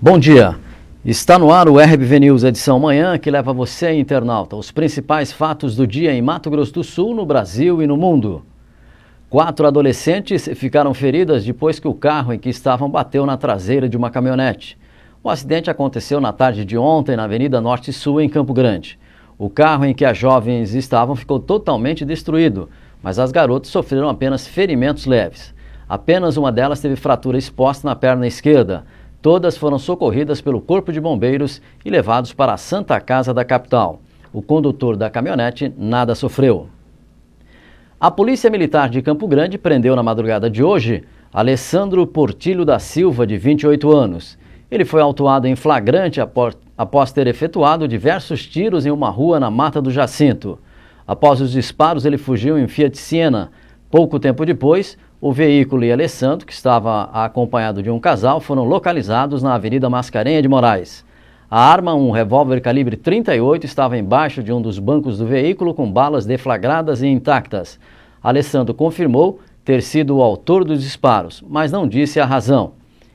Bom dia, está no ar o RBV News edição manhã que leva você, internauta, os principais fatos do dia em Mato Grosso do Sul, no Brasil e no mundo. 4 adolescentes ficaram feridas depois que o carro em que estavam bateu na traseira de uma caminhonete. O acidente aconteceu na tarde de ontem na Avenida Norte Sul, em Campo Grande. O carro em que as jovens estavam ficou totalmente destruído, mas as garotas sofreram apenas ferimentos leves. Apenas uma delas teve fratura exposta na perna esquerda. Todas foram socorridas pelo Corpo de Bombeiros e levados para a Santa Casa da capital. O condutor da caminhonete nada sofreu. A Polícia Militar de Campo Grande prendeu na madrugada de hoje Alessandro Portilho da Silva, de 28 anos. Ele foi autuado em flagrante após ter efetuado diversos tiros em uma rua na Mata do Jacinto. Após os disparos, ele fugiu em Fiat Siena. Pouco tempo depois, o veículo e Alessandro, que estava acompanhado de um casal, foram localizados na Avenida Mascarenha de Moraes. A arma, um revólver calibre 38, estava embaixo de um dos bancos do veículo com balas deflagradas e intactas. Alessandro confirmou ter sido o autor dos disparos, mas não disse a razão.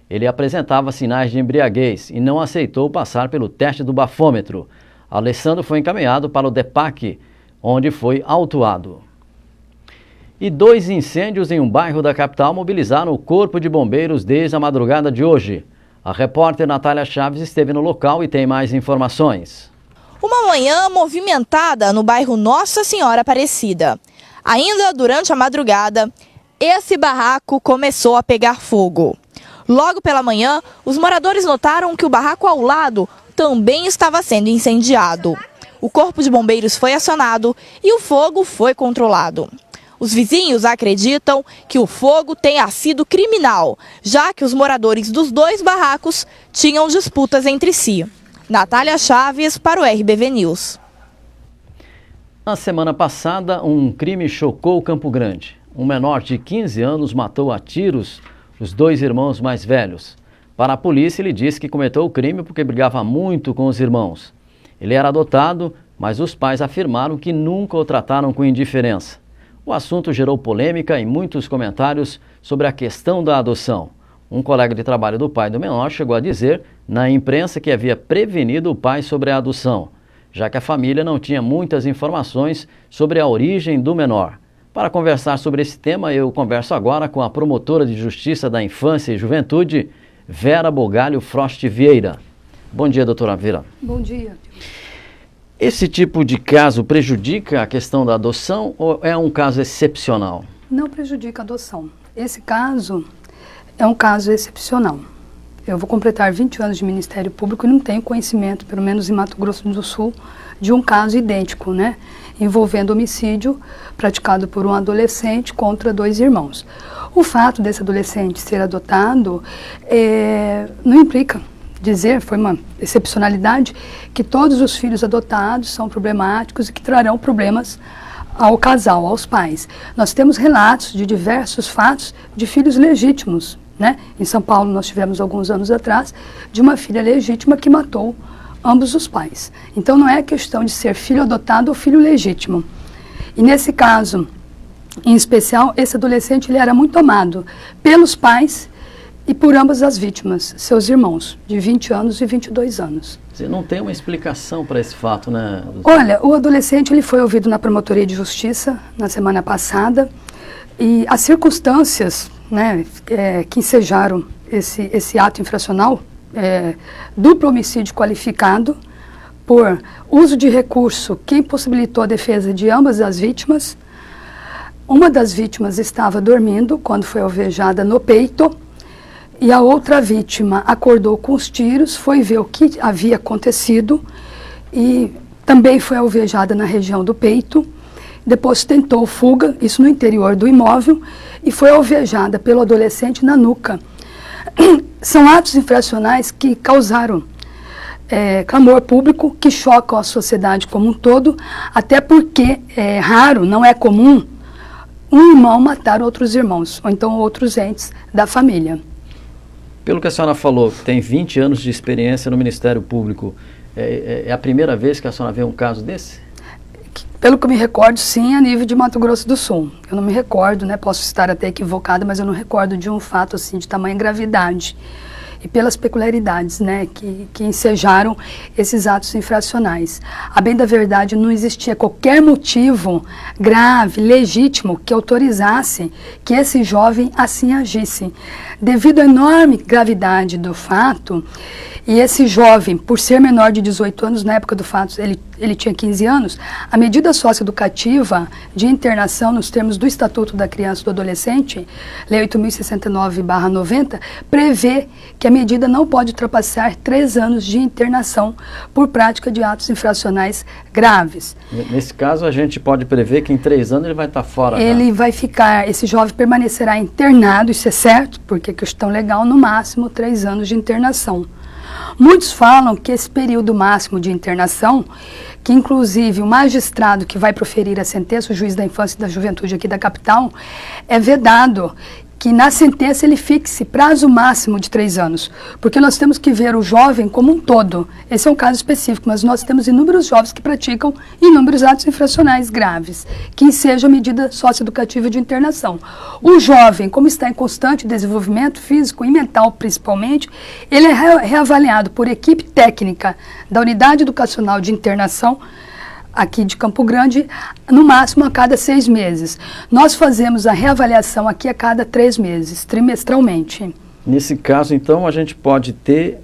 Ele apresentava sinais de embriaguez e não aceitou passar pelo teste do bafômetro. Alessandro foi encaminhado para o DEPAC, onde foi autuado. E 2 incêndios em um bairro da capital mobilizaram o Corpo de Bombeiros desde a madrugada de hoje. A repórter Natália Chaves esteve no local e tem mais informações. Uma manhã movimentada no bairro Nossa Senhora Aparecida. Ainda durante a madrugada, esse barraco começou a pegar fogo. Logo pela manhã, os moradores notaram que o barraco ao lado também estava sendo incendiado. O Corpo de Bombeiros foi acionado e o fogo foi controlado. Os vizinhos acreditam que o fogo tenha sido criminal, já que os moradores dos 2 barracos tinham disputas entre si. Natália Chaves para o RBV News. Na semana passada, um crime chocou Campo Grande. Um menor de 15 anos matou a tiros os 2 irmãos mais velhos. Para a polícia, ele disse que cometeu o crime porque brigava muito com os irmãos. Ele era adotado, mas os pais afirmaram que nunca o trataram com indiferença. O assunto gerou polêmica e muitos comentários sobre a questão da adoção. Um colega de trabalho do pai do menor chegou a dizer na imprensa que havia prevenido o pai sobre a adoção, já que a família não tinha muitas informações sobre a origem do menor. Para conversar sobre esse tema, eu converso agora com a promotora de Justiça da Infância e Juventude, Vera Bogalho Frost Vieira. Bom dia, doutora Vera. Bom dia. Esse tipo de caso prejudica a questão da adoção ou é um caso excepcional? Não prejudica a adoção. Esse caso é um caso excepcional. Eu vou completar 20 anos de Ministério Público e não tenho conhecimento, pelo menos em Mato Grosso do Sul, de um caso idêntico, né? Envolvendo homicídio praticado por um adolescente contra 2 irmãos. O fato desse adolescente ser adotado não implica dizer, foi uma excepcionalidade, que todos os filhos adotados são problemáticos e que trarão problemas ao casal, aos pais. Nós temos relatos de diversos fatos de filhos legítimos, né? Em São Paulo nós tivemos alguns anos atrás de uma filha legítima que matou ambos os pais. Então não é questão de ser filho adotado ou filho legítimo. E nesse caso, em especial, esse adolescente ele era muito amado pelos pais e por ambas as vítimas, seus irmãos, de 20 anos e 22 anos. Você não tem uma explicação para esse fato, né? Olha, o adolescente ele foi ouvido na Promotoria de Justiça na semana passada e as circunstâncias, né, que ensejaram esse ato infracional, duplo homicídio qualificado por uso de recurso que impossibilitou a defesa de ambas as vítimas. Uma das vítimas estava dormindo quando foi alvejada no peito e a outra vítima acordou com os tiros, foi ver o que havia acontecido e também foi alvejada na região do peito. Depois tentou fuga, isso no interior do imóvel, e foi alvejada pelo adolescente na nuca. São atos infracionais que causaram clamor público, que chocam a sociedade como um todo, até porque é raro, não é comum, um irmão matar outros irmãos, ou então outros entes da família. Pelo que a senhora falou, tem 20 anos de experiência no Ministério Público, é a primeira vez que a senhora vê um caso desse? Pelo que eu me recordo, sim, a nível de Mato Grosso do Sul. Eu não me recordo, né, posso estar até equivocada, mas eu não recordo de um fato assim de tamanha gravidade. e pelas peculiaridades, né, que ensejaram esses atos infracionais. A bem da verdade, não existia qualquer motivo grave, legítimo, que autorizasse que esse jovem assim agisse. Devido à enorme gravidade do fato, e esse jovem, por ser menor de 18 anos, na época do fato ele tinha 15 anos, a medida socioeducativa de internação, nos termos do Estatuto da Criança e do Adolescente, Lei 8.069/90, prevê que a medida não pode ultrapassar 3 anos de internação por prática de atos infracionais graves. Nesse caso, a gente pode prever que em 3 anos ele vai estar fora. Ele vai ficar, esse jovem permanecerá internado, isso é certo, porque é questão legal, no máximo 3 anos de internação. Muitos falam que esse período máximo de internação, que inclusive o magistrado que vai proferir a sentença, o juiz da infância e da juventude aqui da capital, é vedado, que na sentença ele fixe prazo máximo de 3 anos, porque nós temos que ver o jovem como um todo. Esse é um caso específico, mas nós temos inúmeros jovens que praticam inúmeros atos infracionais graves, que enseja a medida socioeducativa de internação. O jovem, como está em constante desenvolvimento físico e mental principalmente, ele é reavaliado por equipe técnica da Unidade Educacional de Internação, aqui de Campo Grande, no máximo a cada 6 meses. Nós fazemos a reavaliação aqui a cada 3 meses, trimestralmente. Nesse caso, então, a gente pode ter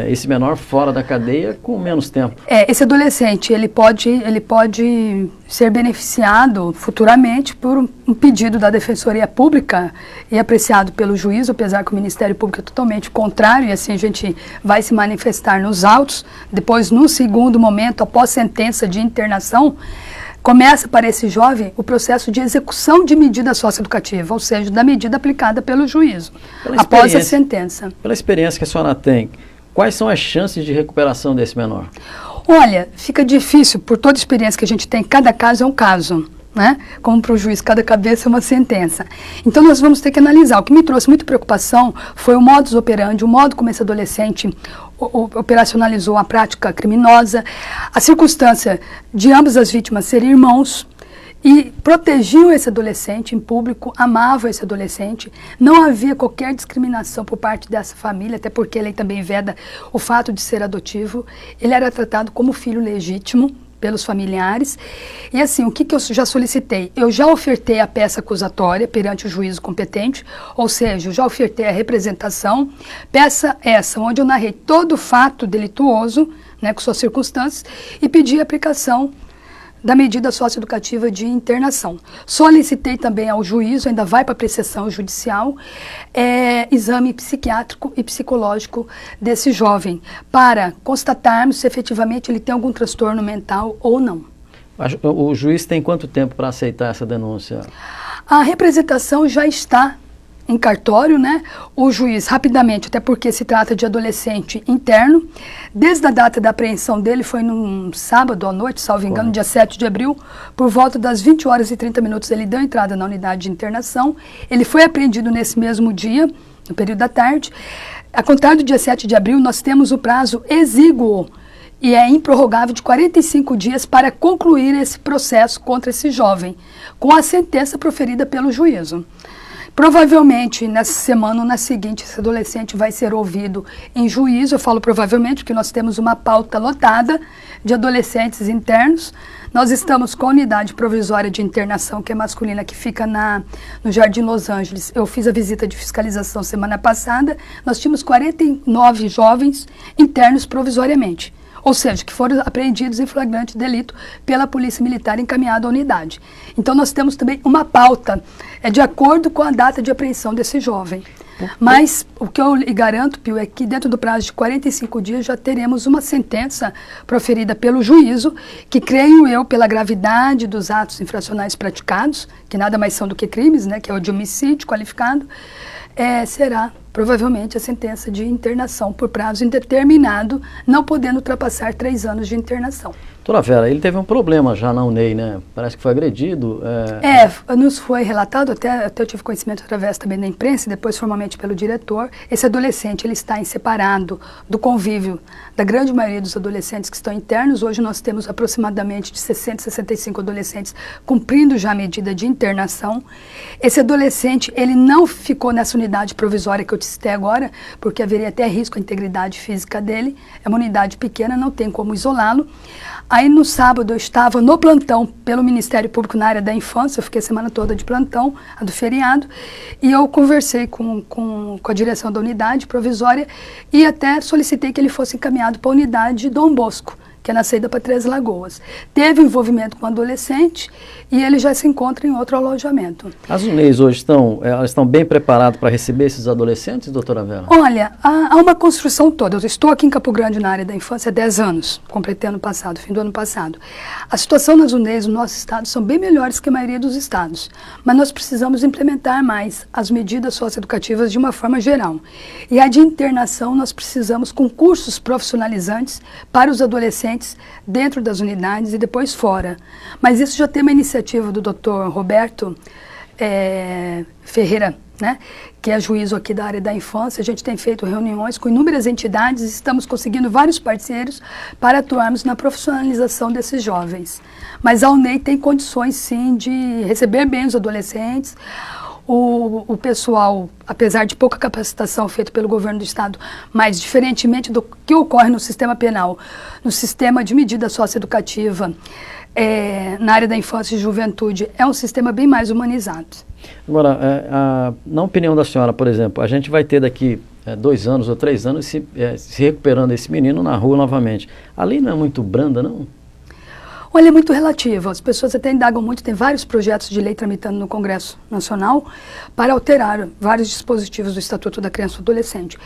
esse menor fora da cadeia com menos tempo. Esse adolescente, ele pode ser beneficiado futuramente por um pedido da Defensoria Pública e apreciado pelo juiz, apesar que o Ministério Público é totalmente contrário, e assim a gente vai se manifestar nos autos. Depois, num segundo momento, após sentença de internação, começa para esse jovem o processo de execução de medida socioeducativa, ou seja, da medida aplicada pelo juízo, após a sentença. Pela experiência que a senhora tem, quais são as chances de recuperação desse menor? Olha, fica difícil, por toda a experiência que a gente tem, cada caso é um caso, né? Como para o juiz, cada cabeça é uma sentença. Então nós vamos ter que analisar. O que me trouxe muita preocupação foi o modus operandi, o modo como esse adolescente operacionalizou a prática criminosa, a circunstância de ambas as vítimas serem irmãos, e protegiam esse adolescente em público, amavam esse adolescente, não havia qualquer discriminação por parte dessa família, até porque ele também veda o fato de ser adotivo, ele era tratado como filho legítimo pelos familiares. E assim, o que eu já solicitei? Eu já ofertei a peça acusatória perante o juízo competente, ou seja, eu já ofertei a representação, peça essa onde eu narrei todo o fato delituoso, né, com suas circunstâncias, e pedi a aplicação da medida socioeducativa de internação. Solicitei também ao juízo, ainda vai para a apreciação judicial, exame psiquiátrico e psicológico desse jovem, para constatarmos se efetivamente ele tem algum transtorno mental ou não. O juiz tem quanto tempo para aceitar essa denúncia? A representação já está em cartório, né? O juiz rapidamente, até porque se trata de adolescente interno, desde a data da apreensão dele, foi num sábado à noite, salvo engano, dia 7 de abril, por volta das 20 horas e 30 minutos, ele deu entrada na unidade de internação, ele foi apreendido nesse mesmo dia, no período da tarde. A contar do dia 7 de abril, nós temos o prazo exíguo e é improrrogável de 45 dias para concluir esse processo contra esse jovem, com a sentença proferida pelo juízo. Provavelmente, nessa semana ou na seguinte, esse adolescente vai ser ouvido em juízo. Eu falo provavelmente porque nós temos uma pauta lotada de adolescentes internos. Nós estamos com a unidade provisória de internação, que é masculina, que fica no Jardim Los Angeles. Eu fiz a visita de fiscalização semana passada. Nós tínhamos 49 jovens internos provisoriamente, ou seja, que foram apreendidos em flagrante delito pela Polícia Militar encaminhado à unidade. Então nós temos também uma pauta, de acordo com a data de apreensão desse jovem. Mas o que eu lhe garanto, Pio, é que dentro do prazo de 45 dias já teremos uma sentença proferida pelo juízo, que creio eu, pela gravidade dos atos infracionais praticados, que nada mais são do que crimes, né, que é o de homicídio qualificado, será provavelmente a sentença de internação por prazo indeterminado, não podendo ultrapassar 3 anos de internação. Doutora Vera, ele teve um problema já na UNEI, né? Parece que foi agredido. Nos foi relatado, até eu tive conhecimento através também da imprensa, e depois formalmente pelo diretor. Esse adolescente, ele está separado do convívio da grande maioria dos adolescentes que estão internos. Hoje nós temos aproximadamente de 60 a 65 adolescentes cumprindo já a medida de internação. Esse adolescente, ele não ficou nessa unidade provisória que eu te citei agora, porque haveria até risco à integridade física dele. É uma unidade pequena, não tem como isolá-lo. Aí no sábado eu estava no plantão pelo Ministério Público na área da infância, eu fiquei a semana toda de plantão, a do feriado, e eu conversei com a direção da unidade provisória e até solicitei que ele fosse encaminhado para a unidade Dom Bosco, que é na saída para Três Lagoas. Teve envolvimento com o adolescente e ele já se encontra em outro alojamento. As UNEIs hoje estão bem preparadas para receber esses adolescentes, doutora Vera? Olha, há uma construção toda. Eu estou aqui em Campo Grande na área da infância há 10 anos, completei ano passado, fim do ano passado. A situação nas UNEIs no nosso estado são bem melhores que a maioria dos estados, mas nós precisamos implementar mais as medidas socioeducativas de uma forma geral. E a de internação, nós precisamos com cursos profissionalizantes para os adolescentes dentro das unidades e depois fora. Mas isso já tem uma iniciativa do Dr. Roberto Ferreira, né, que é juízo aqui da área da infância. A gente tem feito reuniões com inúmeras entidades e estamos conseguindo vários parceiros para atuarmos na profissionalização desses jovens. Mas a UNEI tem condições, sim, de receber bem os adolescentes. O pessoal, apesar de pouca capacitação feita pelo governo do estado, mas diferentemente do que ocorre no sistema penal, no sistema de medida socioeducativa, na área da infância e juventude, é um sistema bem mais humanizado. Agora, na opinião da senhora, por exemplo, a gente vai ter daqui 2 anos ou 3 anos se recuperando esse menino na rua novamente. A lei não é muito branda, não? Olha, é muito relativo. As pessoas até indagam muito, tem vários projetos de lei tramitando no Congresso Nacional para alterar vários dispositivos do Estatuto da Criança e do Adolescente.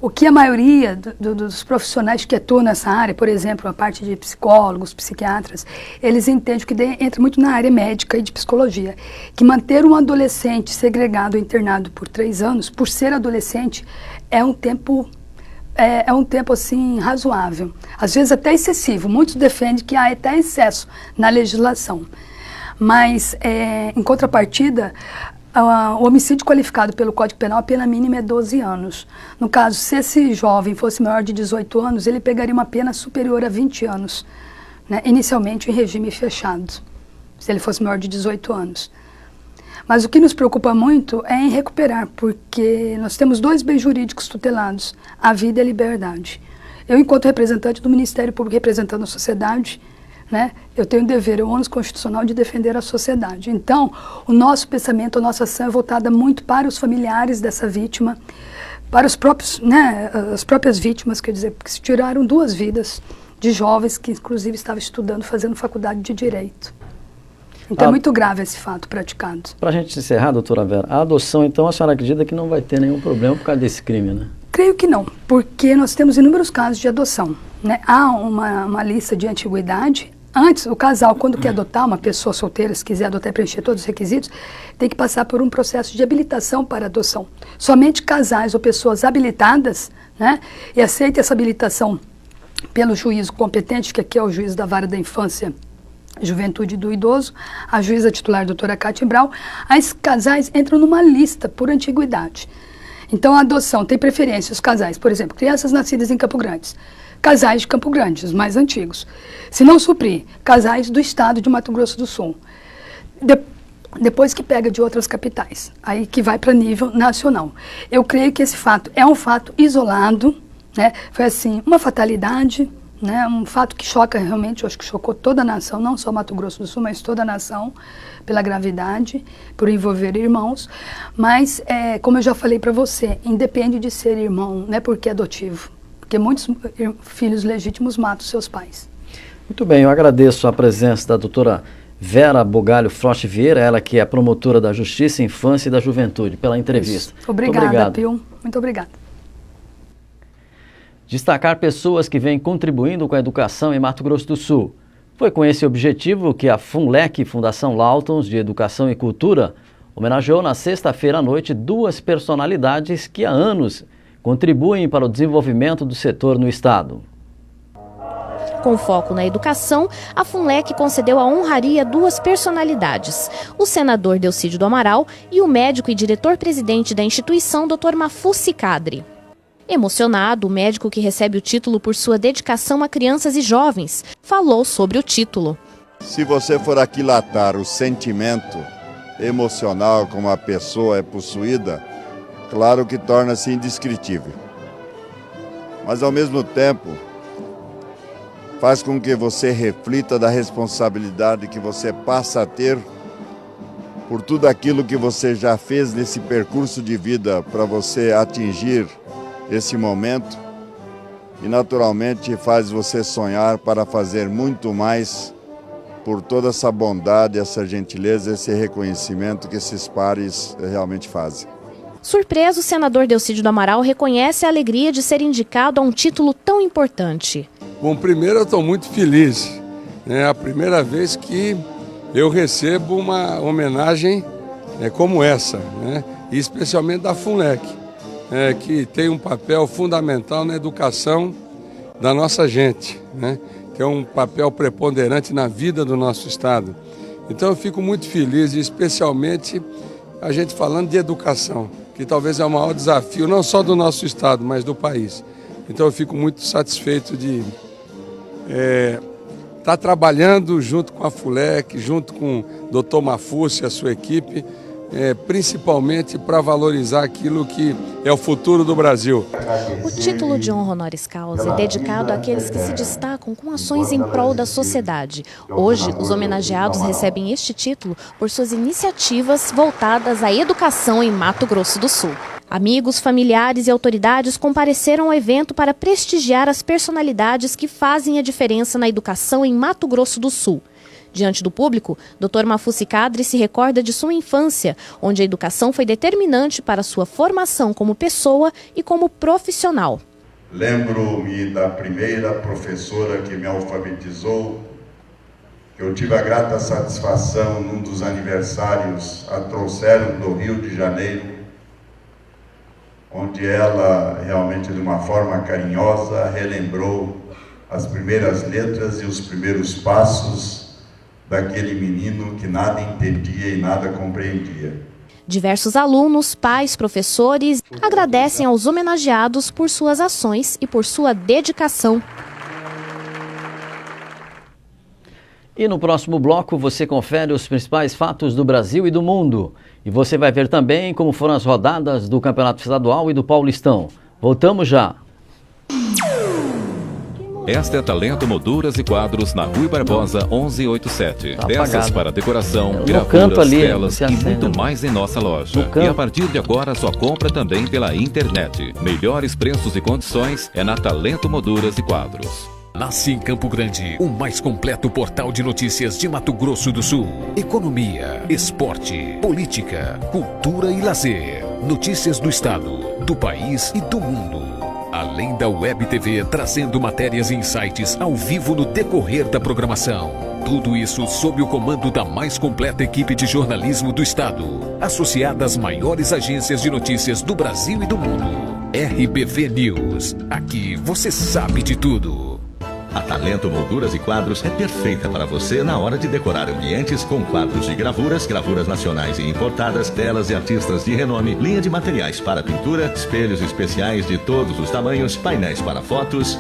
O que a maioria dos profissionais que atuam nessa área, por exemplo, a parte de psicólogos, psiquiatras, eles entendem que entra muito na área médica e de psicologia, que manter um adolescente segregado ou internado por 3 anos, por ser adolescente, é um tempo assim razoável, às vezes até excessivo. Muitos defendem que há até excesso na legislação, mas em contrapartida, o homicídio qualificado pelo Código Penal, a pena mínima é 12 anos. No caso, se esse jovem fosse maior de 18 anos, ele pegaria uma pena superior a 20 anos, né, inicialmente em regime fechado, se ele fosse maior de 18 anos. Mas o que nos preocupa muito é em recuperar, porque nós temos 2 bens jurídicos tutelados, a vida e a liberdade. Eu, enquanto representante do Ministério Público, representando a sociedade, né, eu tenho o dever, o ônus constitucional de defender a sociedade. Então, o nosso pensamento, a nossa ação é voltada muito para os familiares dessa vítima, para os próprios, né, as próprias vítimas, quer dizer, porque se tiraram 2 vidas de jovens que, inclusive, estavam estudando, fazendo faculdade de Direito. Então é muito grave esse fato praticado. Para a gente encerrar, doutora Vera, a adoção, então, a senhora acredita que não vai ter nenhum problema por causa desse crime, né? Creio que não, porque nós temos inúmeros casos de adoção, né? Há uma lista de antiguidade. Antes, o casal, quando quer adotar, uma pessoa solteira, se quiser adotar e preencher todos os requisitos, tem que passar por um processo de habilitação para adoção. Somente casais ou pessoas habilitadas, né, e aceitem essa habilitação pelo juízo competente, que aqui é o juiz da Vara da Infância, Juventude do Idoso, a juíza titular, doutora Cátia Brau, as casais entram numa lista por antiguidade. Então, a adoção tem preferência, os casais, por exemplo, crianças nascidas em Campo Grande, casais de Campo Grande, os mais antigos. Se não suprir, casais do estado de Mato Grosso do Sul. Depois que pega de outras capitais, aí que vai para nível nacional. Eu creio que esse fato é um fato isolado, né? Foi assim, uma fatalidade, né, um fato que choca realmente, eu acho que chocou toda a nação, não só Mato Grosso do Sul, mas toda a nação, pela gravidade, por envolver irmãos. Mas, como eu já falei para você, independe de ser irmão, não é porque é adotivo, porque muitos filhos legítimos matam seus pais. Muito bem, eu agradeço a presença da doutora Vera Bugalho Frost Vieira, ela que é promotora da Justiça, Infância e da Juventude, pela entrevista. Obrigada, Pio. Muito obrigada. Destacar pessoas que vêm contribuindo com a educação em Mato Grosso do Sul. Foi com esse objetivo que a FUNLEC, Fundação Lautons de Educação e Cultura, homenageou na sexta-feira à noite 2 personalidades que há anos contribuem para o desenvolvimento do setor no estado. Com foco na educação, a FUNLEC concedeu a honraria a 2 personalidades, o senador Delcídio do Amaral e o médico e diretor-presidente da instituição, Dr. Mafussi Kadri. Emocionado, o médico que recebe o título por sua dedicação a crianças e jovens falou sobre o título. Se você for aquilatar o sentimento emocional como a pessoa é possuída, claro que torna-se indescritível. Mas ao mesmo tempo, faz com que você reflita da responsabilidade que você passa a ter por tudo aquilo que você já fez nesse percurso de vida para você atingir esse momento e naturalmente faz você sonhar para fazer muito mais por toda essa bondade, essa gentileza, esse reconhecimento que esses pares realmente fazem. Surpreso, o senador Delcídio do Amaral reconhece a alegria de ser indicado a um título tão importante. Bom, primeiro eu estou muito feliz. É a primeira vez que eu recebo uma homenagem como essa, né? E especialmente da FUNLEC, que tem um papel fundamental na educação da nossa gente, né? Que é um papel preponderante na vida do nosso estado. Então eu fico muito feliz, e especialmente a gente falando de educação, que talvez é o maior desafio, não só do nosso estado, mas do país. Então eu fico muito satisfeito de estar trabalhando junto com a FUNLEC, junto com o Dr. Mafussi e a sua equipe, principalmente para valorizar aquilo que é o futuro do Brasil. O título de honra honoris causa é dedicado àqueles que se destacam com ações em prol da sociedade. Hoje, os homenageados recebem este título por suas iniciativas voltadas à educação em Mato Grosso do Sul. Amigos, familiares e autoridades compareceram ao evento para prestigiar as personalidades que fazem a diferença na educação em Mato Grosso do Sul. Diante do público, Dr. Mafussi Kadri se recorda de sua infância, onde a educação foi determinante para sua formação como pessoa e como profissional. Lembro-me da primeira professora que me alfabetizou, que eu tive a grata satisfação, num dos aniversários, a trouxeram do Rio de Janeiro, onde ela, realmente de uma forma carinhosa, relembrou as primeiras letras e os primeiros passos daquele menino que nada entendia e nada compreendia. Diversos alunos, pais, professores agradecem aos homenageados por suas ações e por sua dedicação. E no próximo bloco você confere os principais fatos do Brasil e do mundo. E você vai ver também como foram as rodadas do Campeonato Estadual e do Paulistão. Voltamos já. Esta é Talento Molduras e Quadros na Rui Barbosa 1187. Peças para decoração, gravuras, telas e muito mais em nossa loja. E a partir de agora sua compra também pela internet. Melhores preços e condições é na Talento Molduras e Quadros. Nasce em Campo Grande, o mais completo portal de notícias de Mato Grosso do Sul. Economia, esporte, política, cultura e lazer. Notícias do estado, do país e do mundo. Além da Web TV trazendo matérias e insights ao vivo no decorrer da programação. Tudo isso sob o comando da mais completa equipe de jornalismo do estado, associada às maiores agências de notícias do Brasil e do mundo. RBV News. Aqui você sabe de tudo. A Talento Molduras e Quadros é perfeita para você na hora de decorar ambientes com quadros de gravuras, gravuras nacionais e importadas, telas e artistas de renome, linha de materiais para pintura, espelhos especiais de todos os tamanhos, painéis para fotos,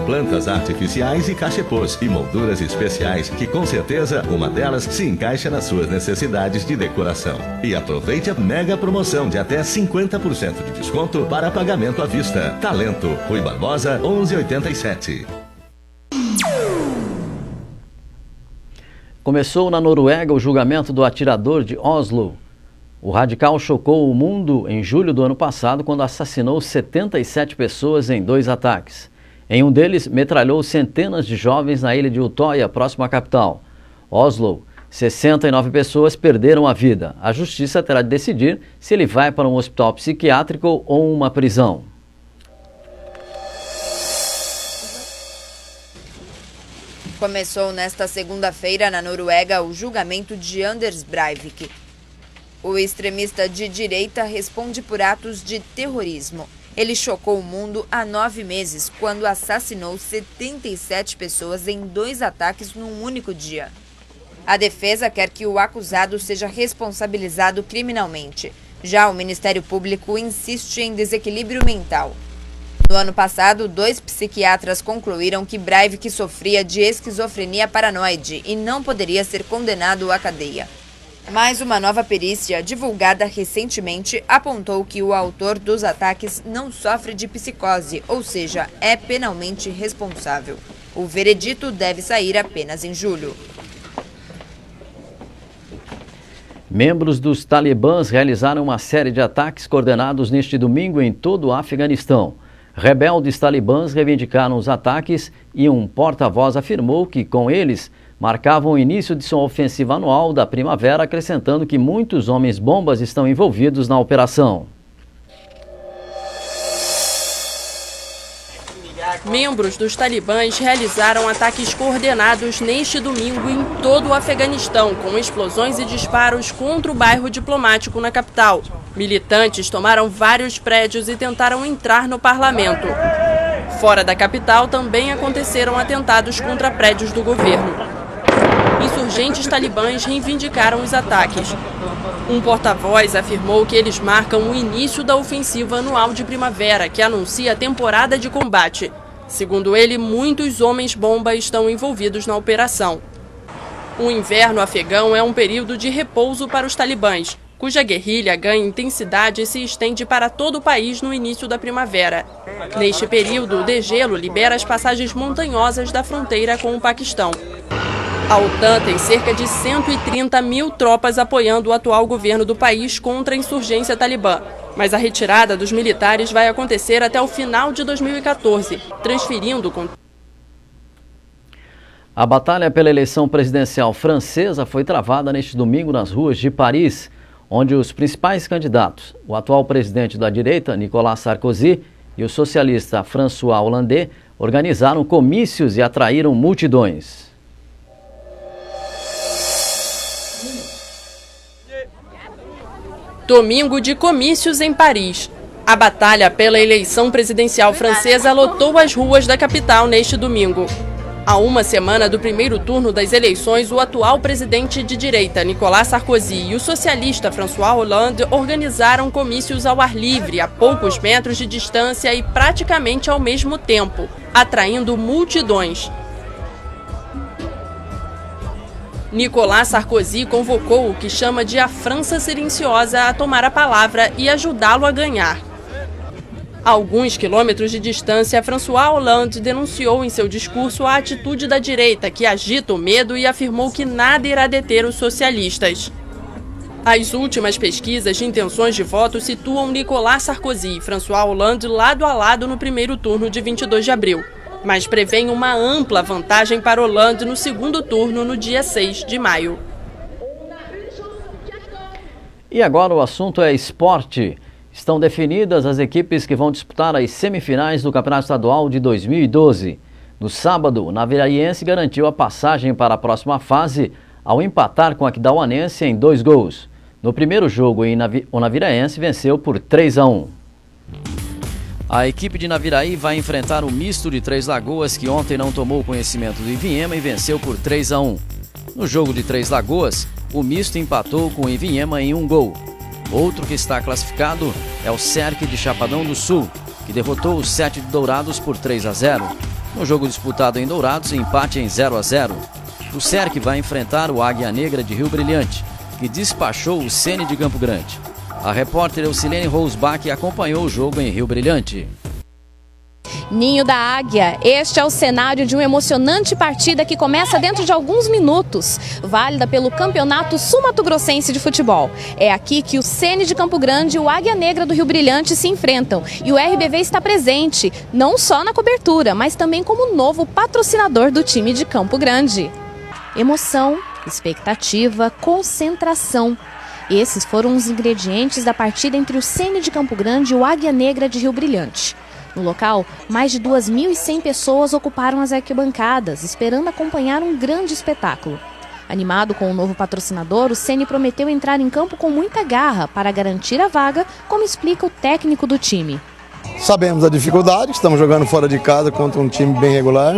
plantas artificiais e cachepôs e molduras especiais que com certeza uma delas se encaixa nas suas necessidades de decoração. E aproveite a mega promoção de até 50% de desconto para pagamento à vista. Talento, Rui Barbosa 1187. Começou na Noruega o julgamento do atirador de Oslo. O radical chocou o mundo em julho do ano passado quando assassinou 77 pessoas em 2 ataques. Em um deles, metralhou centenas de jovens na ilha de Utoya, próximo à capital. Oslo, 69 pessoas perderam a vida. A justiça terá de decidir se ele vai para um hospital psiquiátrico ou uma prisão. Começou nesta segunda-feira na Noruega o julgamento de Anders Breivik. O extremista de direita responde por atos de terrorismo. Ele chocou o mundo há 9 meses, quando assassinou 77 pessoas em 2 ataques num único dia. A defesa quer que o acusado seja responsabilizado criminalmente. Já o Ministério Público insiste em desequilíbrio mental. No ano passado, 2 psiquiatras concluíram que Breivik sofria de esquizofrenia paranoide e não poderia ser condenado à cadeia. Mas uma nova perícia, divulgada recentemente, apontou que o autor dos ataques não sofre de psicose, ou seja, é penalmente responsável. O veredito deve sair apenas em julho. Membros dos talibãs realizaram uma série de ataques coordenados neste domingo em todo o Afeganistão. Rebeldes talibãs reivindicaram os ataques e um porta-voz afirmou que, com eles, marcavam o início de sua ofensiva anual da primavera, acrescentando que muitos homens-bombas estão envolvidos na operação. Membros dos talibãs realizaram ataques coordenados neste domingo em todo o Afeganistão, com explosões e disparos contra o bairro diplomático na capital. Militantes tomaram vários prédios e tentaram entrar no parlamento. Fora da capital também aconteceram atentados contra prédios do governo. Insurgentes talibãs reivindicaram os ataques. Um porta-voz afirmou que eles marcam o início da ofensiva anual de primavera, que anuncia a temporada de combate. Segundo ele, muitos homens-bomba estão envolvidos na operação. O inverno afegão é um período de repouso para os talibãs, cuja guerrilha ganha intensidade e se estende para todo o país no início da primavera. Neste período, o degelo libera as passagens montanhosas da fronteira com o Paquistão. A OTAN tem cerca de 130 mil tropas apoiando o atual governo do país contra a insurgência talibã. Mas a retirada dos militares vai acontecer até o final de 2014, transferindo... A batalha pela eleição presidencial francesa foi travada neste domingo nas ruas de Paris, onde os principais candidatos, o atual presidente da direita, Nicolas Sarkozy, e o socialista François Hollande, organizaram comícios e atraíram multidões. Domingo de comícios em Paris. A batalha pela eleição presidencial francesa lotou as ruas da capital neste domingo. Há uma semana do primeiro turno das eleições, o atual presidente de direita, Nicolas Sarkozy, e o socialista François Hollande organizaram comícios ao ar livre, a poucos metros de distância e praticamente ao mesmo tempo, atraindo multidões. Nicolas Sarkozy convocou o que chama de a França silenciosa a tomar a palavra e ajudá-lo a ganhar. A alguns quilômetros de distância, François Hollande denunciou em seu discurso a atitude da direita, que agita o medo e afirmou que nada irá deter os socialistas. As últimas pesquisas de intenções de voto situam Nicolas Sarkozy e François Hollande lado a lado no primeiro turno de 22 de abril. Mas prevêem uma ampla vantagem para Hollande no segundo turno, no dia 6 de maio. E agora o assunto é esporte. Estão definidas as equipes que vão disputar as semifinais do Campeonato Estadual de 2012. No sábado, o Naviraense garantiu a passagem para a próxima fase ao empatar com a Aquidauanense em 2 gols. No primeiro jogo, o Naviraense venceu por 3-1. A equipe de Naviraí vai enfrentar o misto de Três Lagoas, que ontem não tomou conhecimento do Ivinhema e venceu por 3-1. No jogo de Três Lagoas, o misto empatou com o Ivinhema em 1 gol. Outro que está classificado é o Cerque de Chapadão do Sul, que derrotou o 7 de Dourados por 3-0. No jogo disputado em Dourados, empate em 0-0. O Cerque vai enfrentar o Águia Negra de Rio Brilhante, que despachou o Sene de Campo Grande. A repórter Eucilene Rosbach acompanhou o jogo em Rio Brilhante. Ninho da Águia, este é o cenário de uma emocionante partida que começa dentro de alguns minutos, válida pelo Campeonato Sul-Mato-Grossense de Futebol. É aqui que o Sene de Campo Grande e o Águia Negra do Rio Brilhante se enfrentam. E o RBV está presente, não só na cobertura, mas também como novo patrocinador do time de Campo Grande. Emoção, expectativa, concentração. Esses foram os ingredientes da partida entre o Sene de Campo Grande e o Águia Negra de Rio Brilhante. No local, mais de 2.100 pessoas ocuparam as arquibancadas, esperando acompanhar um grande espetáculo. Animado com o novo patrocinador, o Sene prometeu entrar em campo com muita garra para garantir a vaga, como explica o técnico do time. Sabemos da dificuldade, estamos jogando fora de casa contra um time bem regular,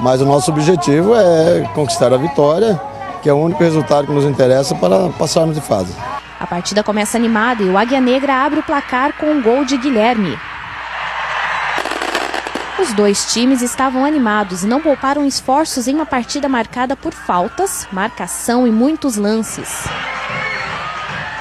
mas o nosso objetivo é conquistar a vitória, que é o único resultado que nos interessa para passarmos de fase. A partida começa animada e o Águia Negra abre o placar com um gol de Guilherme. Os dois times estavam animados e não pouparam esforços em uma partida marcada por faltas, marcação e muitos lances.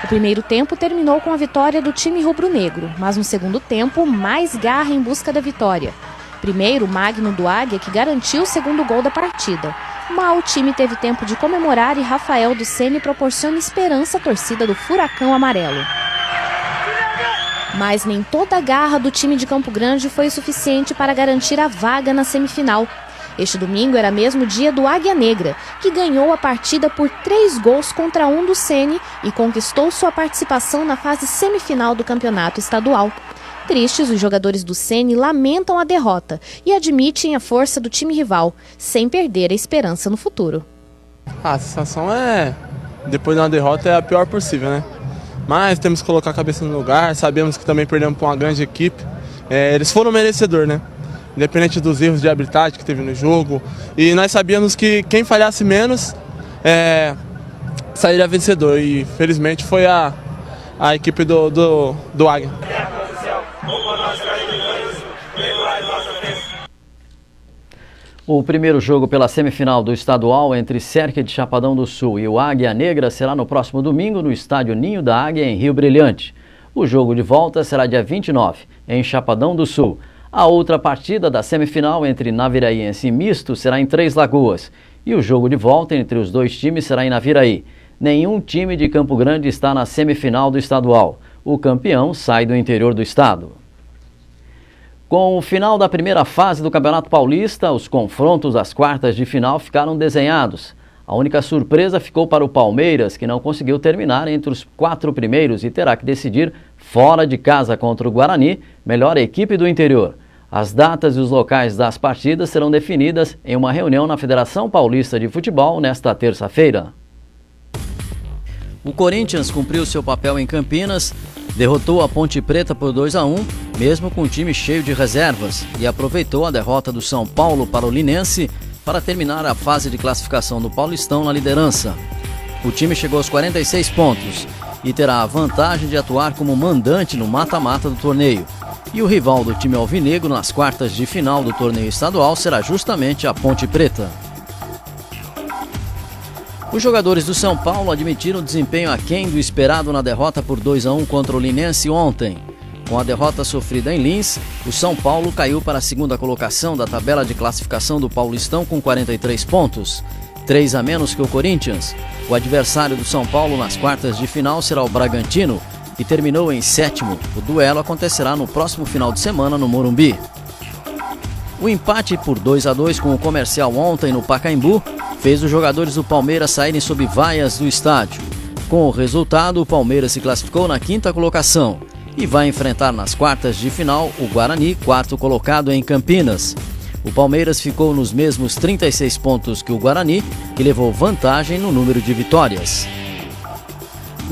O primeiro tempo terminou com a vitória do time rubro-negro, mas no segundo tempo, mais garra em busca da vitória. Primeiro, Magno do Águia, que garantiu o segundo gol da partida. Mal o time teve tempo de comemorar e Rafael do Ceni proporciona esperança à torcida do Furacão Amarelo. Mas nem toda a garra do time de Campo Grande foi suficiente para garantir a vaga na semifinal. Este domingo era mesmo dia do Águia Negra, que ganhou a partida por 3 gols contra 1 do Ceni e conquistou sua participação na fase semifinal do campeonato estadual. Tristes, os jogadores do Ceni lamentam a derrota e admitem a força do time rival, sem perder a esperança no futuro. A sensação depois de uma derrota, é a pior possível, né? Mas temos que colocar a cabeça no lugar, sabemos que também perdemos para uma grande equipe. Eles foram merecedores, né? Independente dos erros de arbitragem que teve no jogo. E nós sabíamos que quem falhasse menos sairia vencedor. E felizmente foi a equipe do Águia. O primeiro jogo pela semifinal do estadual entre Cerque de Chapadão do Sul e o Águia Negra será no próximo domingo no estádio Ninho da Águia, em Rio Brilhante. O jogo de volta será dia 29, em Chapadão do Sul. A outra partida da semifinal entre Naviraense e Misto será em Três Lagoas. E o jogo de volta entre os dois times será em Naviraí. Nenhum time de Campo Grande está na semifinal do estadual. O campeão sai do interior do estado. Com o final da primeira fase do Campeonato Paulista, os confrontos das quartas de final ficaram desenhados. A única surpresa ficou para o Palmeiras, que não conseguiu terminar entre os 4 primeiros e terá que decidir fora de casa contra o Guarani, melhor equipe do interior. As datas e os locais das partidas serão definidas em uma reunião na Federação Paulista de Futebol nesta terça-feira. O Corinthians cumpriu seu papel em Campinas, derrotou a Ponte Preta por 2-1, mesmo com um time cheio de reservas, e aproveitou a derrota do São Paulo para o Linense para terminar a fase de classificação do Paulistão na liderança. O time chegou aos 46 pontos e terá a vantagem de atuar como mandante no mata-mata do torneio. E o rival do time alvinegro nas quartas de final do torneio estadual será justamente a Ponte Preta. Os jogadores do São Paulo admitiram o desempenho aquém do esperado na derrota por 2-1 contra o Linense ontem. Com a derrota sofrida em Lins, o São Paulo caiu para a segunda colocação da tabela de classificação do Paulistão com 43 pontos, 3 a menos que o Corinthians. O adversário do São Paulo nas quartas de final será o Bragantino, que terminou em 7º. O duelo acontecerá no próximo final de semana no Morumbi. O empate por 2-2 com o Comercial ontem no Pacaembu fez os jogadores do Palmeiras saírem sob vaias do estádio. Com o resultado, o Palmeiras se classificou na 5ª colocação e vai enfrentar nas quartas de final o Guarani, 4º colocado em Campinas. O Palmeiras ficou nos mesmos 36 pontos que o Guarani, que levou vantagem no número de vitórias.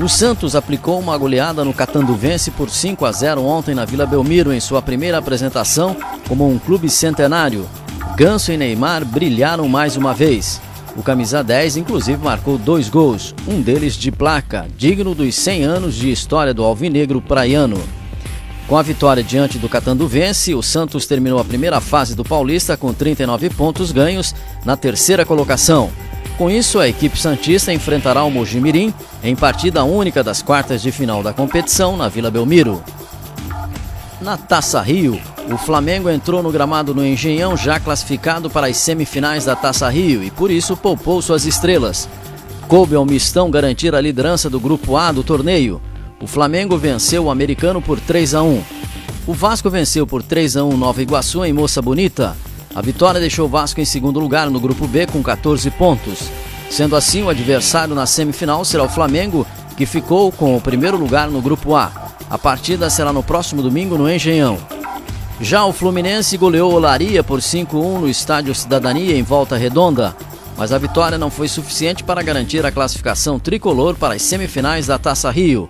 O Santos aplicou uma goleada no Catanduvense por 5-0 ontem na Vila Belmiro em sua primeira apresentação como um clube centenário. Ganso e Neymar brilharam mais uma vez. O camisa 10 inclusive marcou 2 gols, um deles de placa, digno dos 100 anos de história do alvinegro praiano. Com a vitória diante do Catanduvense, o Santos terminou a primeira fase do Paulista com 39 pontos ganhos na 3ª colocação. Com isso, a equipe santista enfrentará o Mojimirim em partida única das quartas de final da competição na Vila Belmiro. Na Taça Rio, o Flamengo entrou no gramado no Engenhão já classificado para as semifinais da Taça Rio e por isso poupou suas estrelas. Coube ao Mistão garantir a liderança do Grupo A do torneio. O Flamengo venceu o Americano por 3-1. O Vasco venceu por 3-1 Nova Iguaçu em Moça Bonita. A vitória deixou o Vasco em segundo lugar no Grupo B com 14 pontos. Sendo assim, o adversário na semifinal será o Flamengo, que ficou com o primeiro lugar no Grupo A. A partida será no próximo domingo no Engenhão. Já o Fluminense goleou o Olaria por 5-1 no Estádio Cidadania em Volta Redonda, mas a vitória não foi suficiente para garantir a classificação tricolor para as semifinais da Taça Rio.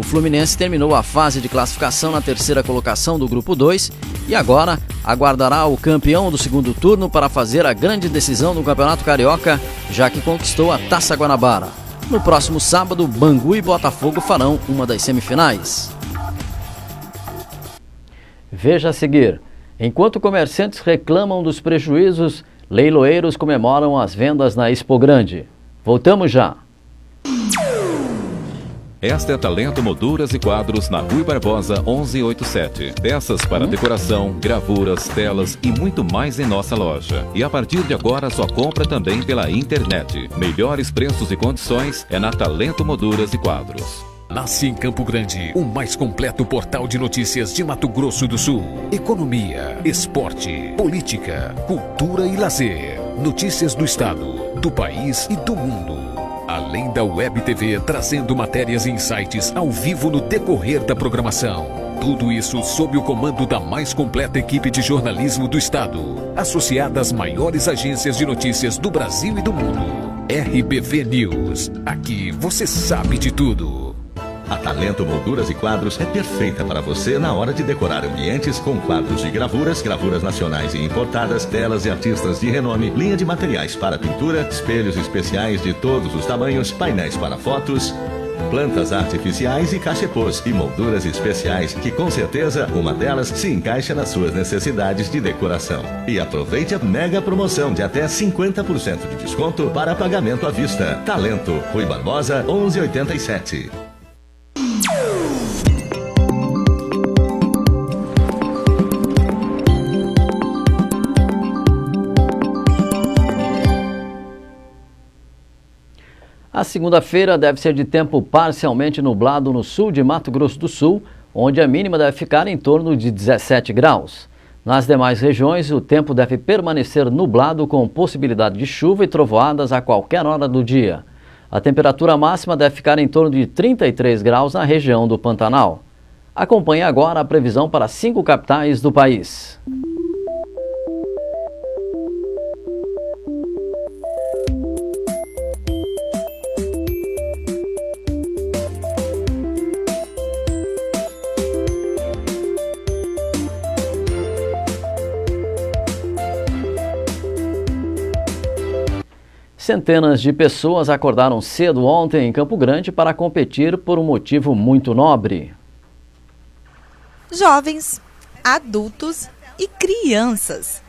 O Fluminense terminou a fase de classificação na terceira colocação do Grupo 2 e agora aguardará o campeão do segundo turno para fazer a grande decisão do Campeonato Carioca, já que conquistou a Taça Guanabara. No próximo sábado, Bangu e Botafogo farão uma das semifinais. Veja a seguir. Enquanto comerciantes reclamam dos prejuízos, leiloeiros comemoram as vendas na Expo Grande. Voltamos já. Esta é Talento Molduras e Quadros na Rui Barbosa 1187. Peças para decoração, gravuras, telas e muito mais em nossa loja. E a partir de agora só compra também pela internet. Melhores preços e condições é na Talento Molduras e Quadros. Nasce em Campo Grande, o mais completo portal de notícias de Mato Grosso do Sul. Economia, esporte, política, cultura e lazer. Notícias do estado, do país e do mundo. Além da Web TV trazendo matérias e insights ao vivo no decorrer da programação. Tudo isso sob o comando da mais completa equipe de jornalismo do estado, associada às maiores agências de notícias do Brasil e do mundo. RBV News. Aqui você sabe de tudo. A Talento Molduras e Quadros é perfeita para você na hora de decorar ambientes com quadros de gravuras, gravuras nacionais e importadas, telas e artistas de renome, linha de materiais para pintura, espelhos especiais de todos os tamanhos, painéis para fotos, plantas artificiais e cachepôs e molduras especiais que com certeza uma delas se encaixa nas suas necessidades de decoração. E aproveite a mega promoção de até 50% de desconto para pagamento à vista. Talento, Rui Barbosa 1187. A segunda-feira deve ser de tempo parcialmente nublado no sul de Mato Grosso do Sul, onde a mínima deve ficar em torno de 17 graus. Nas demais regiões, o tempo deve permanecer nublado com possibilidade de chuva e trovoadas a qualquer hora do dia. A temperatura máxima deve ficar em torno de 33 graus na região do Pantanal. Acompanhe agora a previsão para 5 capitais do país. Centenas de pessoas acordaram cedo ontem em Campo Grande para competir por um motivo muito nobre. Jovens, adultos e crianças.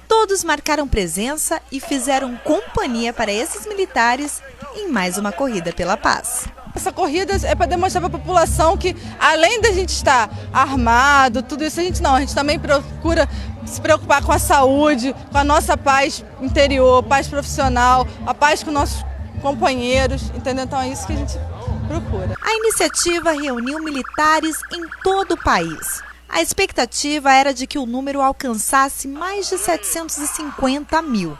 Todos marcaram presença e fizeram companhia para esses militares em mais uma corrida pela paz. Essa corrida é para demonstrar para a população que, além da gente estar armado, tudo isso, a gente também procura se preocupar com a saúde, com a nossa paz interior, paz profissional, a paz com nossos companheiros, entendeu? Então é isso que a gente procura. A iniciativa reuniu militares em todo o país. A expectativa era de que o número alcançasse mais de 750 mil.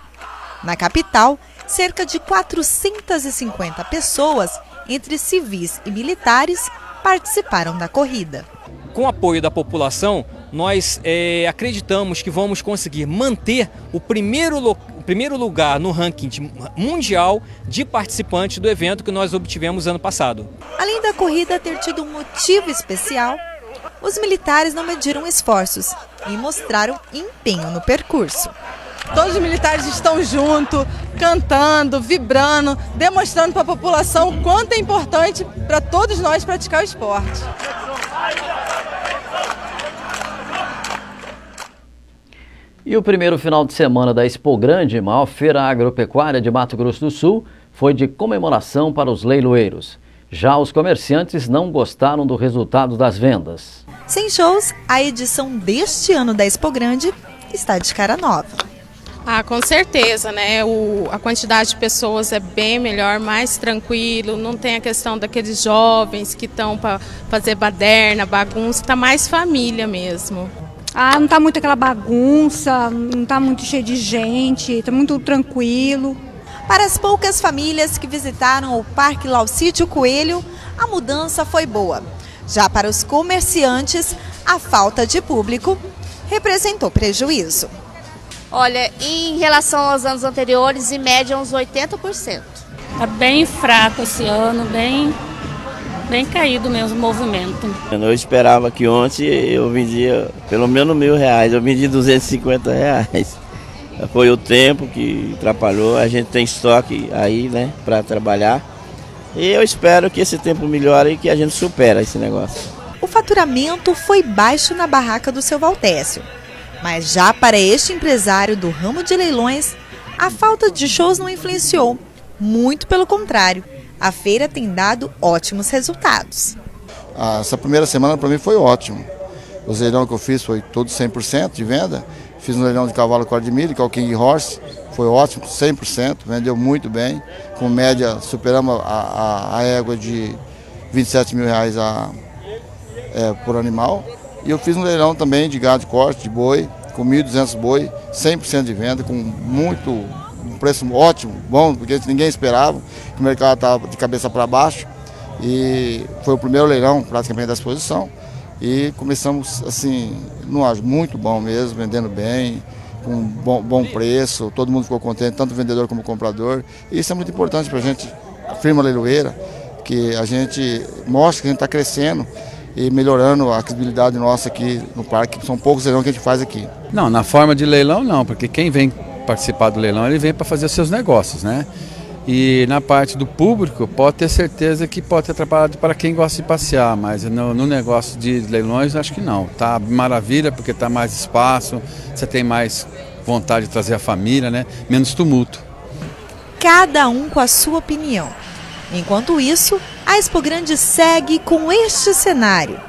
Na capital, cerca de 450 pessoas, entre civis e militares, participaram da corrida. Com o apoio da população, nós acreditamos que vamos conseguir manter o primeiro lugar no ranking mundial de participantes do evento que nós obtivemos ano passado. Além da corrida ter tido um motivo especial, os militares não mediram esforços e mostraram empenho no percurso. Todos os militares estão juntos, cantando, vibrando, demonstrando para a população o quanto é importante para todos nós praticar o esporte. E o primeiro final de semana da Expo Grande, maior feira agropecuária de Mato Grosso do Sul, foi de comemoração para os leiloeiros. Já os comerciantes não gostaram do resultado das vendas. Sem shows, a edição deste ano da Expo Grande está de cara nova. Com certeza, né? A quantidade de pessoas é bem melhor, mais tranquilo, não tem a questão daqueles jovens que estão para fazer baderna, bagunça, está mais família mesmo. Não está muito aquela bagunça, não está muito cheio de gente, está muito tranquilo. Para as poucas famílias que visitaram o Parque Laucídio Coelho, a mudança foi boa. Já para os comerciantes, a falta de público representou prejuízo. Olha, em relação aos anos anteriores, em média uns 80%. Está bem fraco esse ano, bem caído mesmo o movimento. Eu esperava que ontem eu vendia pelo menos R$1.000, eu vendi R$250. Foi o tempo que atrapalhou, a gente tem estoque aí, né, para trabalhar. E eu espero que esse tempo melhore e que a gente supere esse negócio. O faturamento foi baixo na barraca do seu Valtécio. Mas já para este empresário do ramo de leilões, a falta de shows não influenciou. Muito pelo contrário, a feira tem dado ótimos resultados. Essa primeira semana para mim foi ótimo. Os leilões que eu fiz foi todos 100% de venda. Fiz um leilão de cavalo quarto de milho, que é o King Horse, foi ótimo, 100%, vendeu muito bem. Com média, superamos a égua de R$27.000 por animal. E eu fiz um leilão também de gado de corte, de boi, com 1.200 boi, 100% de venda, com um preço ótimo, bom, porque ninguém esperava, que o mercado estava de cabeça para baixo. E foi o primeiro leilão praticamente da exposição. E começamos assim, muito bom mesmo, vendendo bem, com bom preço, todo mundo ficou contente, tanto o vendedor como o comprador. E isso é muito importante para a gente, a firma leiloeira, que a gente mostra que a gente está crescendo e melhorando a acessibilidade nossa aqui no parque. São poucos leilões que a gente faz aqui. Não, na forma de leilão não, porque quem vem participar do leilão, ele vem para fazer os seus negócios, né? E na parte do público, pode ter certeza que pode ter atrapalhado para quem gosta de passear, mas no negócio de leilões, acho que não. Tá maravilha, porque tá mais espaço, você tem mais vontade de trazer a família, né? Menos tumulto. Cada um com a sua opinião. Enquanto isso, a Expo Grande segue com este cenário,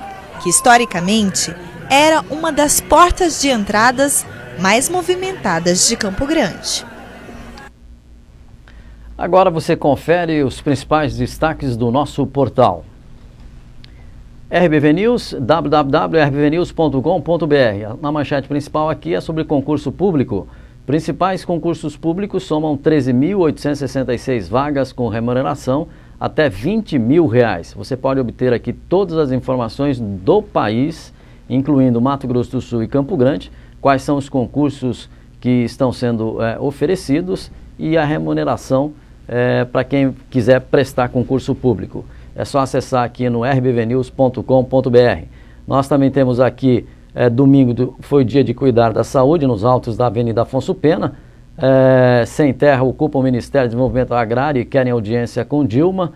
que historicamente era uma das portas de entradas mais movimentadas de Campo Grande. Agora você confere os principais destaques do nosso portal. RBV News, www.rbvnews.com.br. Na manchete principal aqui é sobre concurso público. Principais concursos públicos somam 13.866 vagas com remuneração até R$20.000. Você pode obter aqui todas as informações do país, incluindo Mato Grosso do Sul e Campo Grande, quais são os concursos que estão sendo oferecidos e a remuneração para quem quiser prestar concurso público. É só acessar aqui no rbvnews.com.br. Nós também temos aqui, domingo foi dia de cuidar da saúde, nos altos da Avenida Afonso Pena. Sem terra ocupa o Ministério do Desenvolvimento Agrário e querem audiência com Dilma.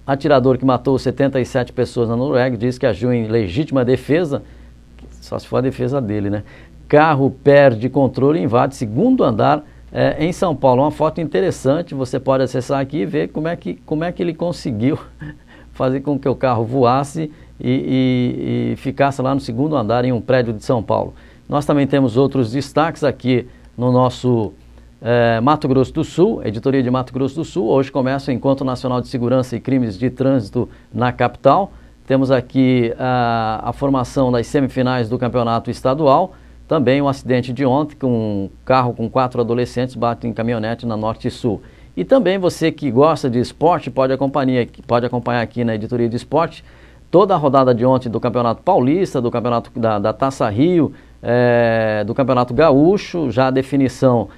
Atirador que matou 77 pessoas na Noruega diz que agiu em legítima defesa, só se for a defesa dele, né? Carro perde controle e invade segundo andar em São Paulo. Uma foto interessante, você pode acessar aqui e ver como é que ele conseguiu fazer com que o carro voasse e ficasse lá no segundo andar em um prédio de São Paulo. Nós também temos outros destaques aqui no nosso Mato Grosso do Sul, editoria de Mato Grosso do Sul. Hoje começa o Encontro Nacional de Segurança e Crimes de Trânsito na capital. Temos aqui a formação das semifinais do campeonato estadual. Também um acidente de ontem, com um carro com 4 adolescentes bate em caminhonete na Norte e Sul. E também você que gosta de esporte pode acompanhar aqui na editoria de esporte toda a rodada de ontem do Campeonato Paulista, do Campeonato da Taça Rio, do Campeonato Gaúcho, já a definição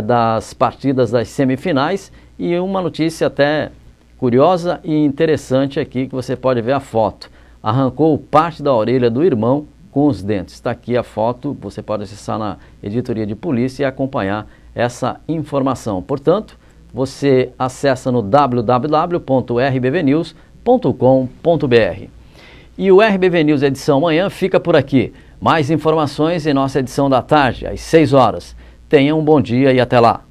das partidas das semifinais. E uma notícia até curiosa e interessante aqui, que você pode ver a foto. Arrancou parte da orelha do irmão com os dentes. Está aqui a foto, você pode acessar na editoria de polícia e acompanhar essa informação. Portanto, você acessa no www.rbvnews.com.br. E o RBV News edição manhã fica por aqui. Mais informações em nossa edição da tarde, às 6 horas. Tenham um bom dia e até lá.